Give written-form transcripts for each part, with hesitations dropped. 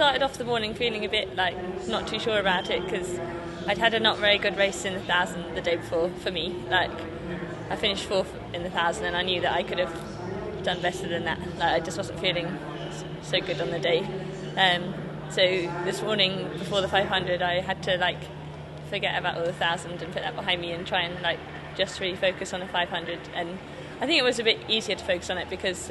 started off the morning feeling a bit like not too sure about it, because I'd had a not very good race in the 1,000 the day before for me. Like, I finished fourth in the 1,000 and I knew that I could have done better than that. Like, I just wasn't feeling so good on the day. So this morning before the 500 I had to like forget about all the 1,000 and put that behind me and try and like just really focus on the 500. And I think it was a bit easier to focus on it because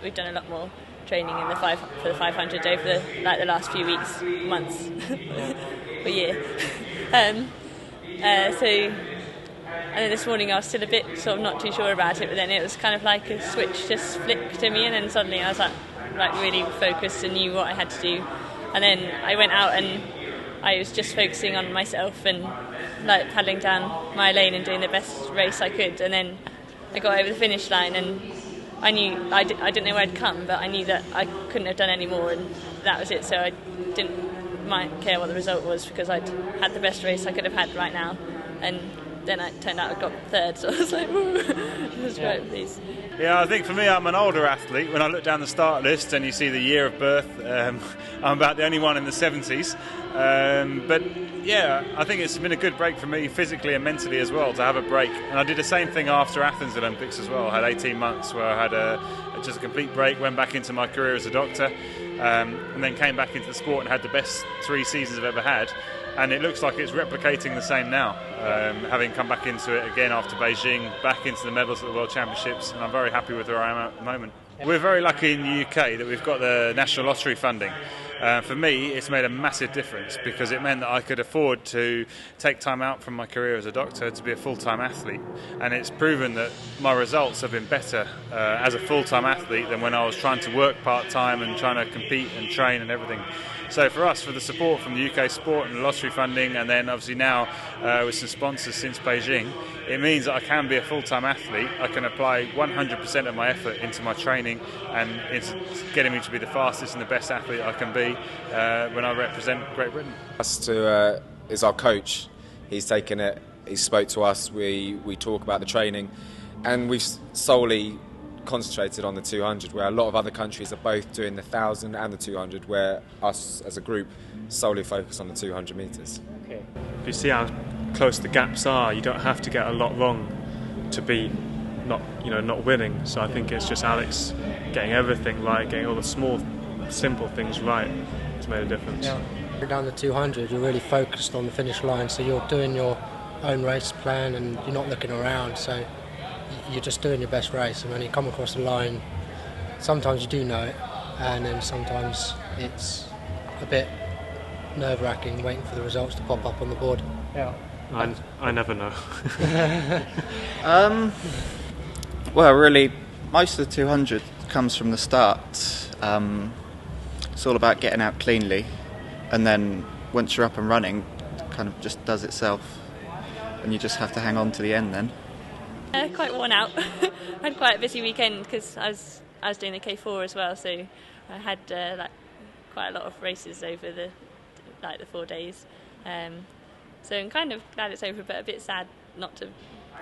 we've done a lot more training in for the 500 over the last few weeks, months, or year. And then this morning I was still a bit sort of not too sure about it, but then it was kind of like a switch just flicked to me, and then suddenly I was like really focused and knew what I had to do. And then I went out and I was just focusing on myself and like paddling down my lane and doing the best race I could. And then I got over the finish line and I knew I didn't know where I'd come, but I knew that I couldn't have done any more, and that was it. So I didn't care what the result was because I'd had the best race I could have had right now. And then it turned out I got third, so I was like, woo, I was quite pleased. Yeah, I think for me, I'm an older athlete. When I look down the start list and you see the year of birth, I'm about the only one in the 70s. But yeah, I think it's been a good break for me physically and mentally as well, to have a break. And I did the same thing after Athens Olympics as well. I had 18 months where I had just a complete break, went back into my career as a doctor, and then came back into the sport and had the best 3 seasons I've ever had. And it looks like it's replicating the same now, having come back into it again after Beijing, back into the medals at the World Championships, and I'm very happy with where I am at the moment. We're very lucky in the UK that we've got the National Lottery funding. For me, it's made a massive difference because it meant that I could afford to take time out from my career as a doctor to be a full-time athlete. And it's proven that my results have been better as a full-time athlete than when I was trying to work part-time and trying to compete and train and everything. So for us, for the support from the UK Sport and the lottery funding, and then obviously now with some sponsors since Beijing, it means that I can be a full-time athlete. I can apply 100% of my effort into my training and into getting me to be the fastest and the best athlete I can be when I represent Great Britain. Is our coach. He's taken it, he spoke to us, we talk about the training, and we've solely concentrated on the 200, where a lot of other countries are both doing the 1,000 and the 200, where us as a group solely focus on the 200 metres. Okay. If you see how close the gaps are, you don't have to get a lot wrong to be not winning. So I think it's just Alex getting everything right, getting all the small, simple things right. It's made a difference. Yeah. Down the 200, you're really focused on the finish line, so you're doing your own race plan and you're not looking around. So you're just doing your best race, and when you come across the line, sometimes you do know it, and then sometimes it's a bit nerve-wracking waiting for the results to pop up on the board. Yeah, I never know. Well, really, most of the 200 comes from the start. It's all about getting out cleanly, and then once you're up and running, it kind of just does itself, and you just have to hang on to the end then. Quite worn out. I had quite a busy weekend because I was doing the K4 as well, so I had quite a lot of races over the 4 days. So I'm kind of glad it's over, but a bit sad not to,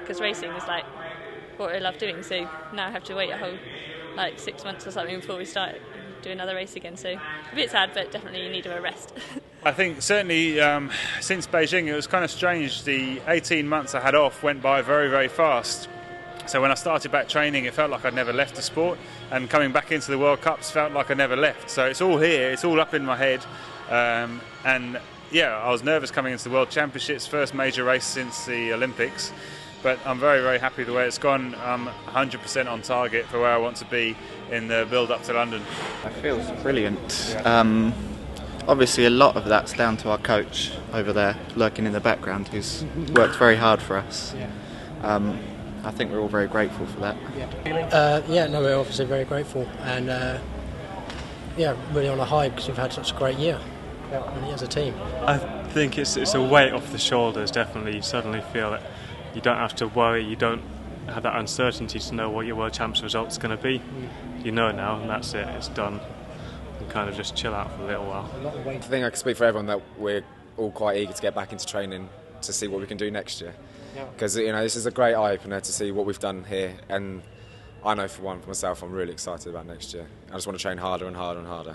because racing is like what I love doing. So now I have to wait a whole 6 months or something before we start do another race again. So a bit sad, but definitely need a rest. I think certainly since Beijing it was kind of strange. The 18 months I had off went by very, very fast. So when I started back training, it felt like I'd never left the sport, and coming back into the World Cups felt like I never left. So it's all here, it's all up in my head. And yeah, I was nervous coming into the World Championships, first major race since the Olympics. But I'm very, very happy the way it's gone. I'm 100% on target for where I want to be in the build-up to London. It feels brilliant. Obviously, a lot of that's down to our coach over there, lurking in the background, who's worked very hard for us. I think we're all very grateful for that. We're obviously very grateful, and really on a high because we've had such a great year really, as a team. I think it's a weight off the shoulders, definitely. You suddenly feel that you don't have to worry, you don't have that uncertainty to know what your World Champs result's going to be. You know now, and that's it, it's done. You can kind of just chill out for a little while. I think I can speak for everyone that we're all quite eager to get back into training to see what we can do next year. Because this is a great eye-opener to see what we've done here, and I know for myself, I'm really excited about next year. I just want to train harder and harder and harder.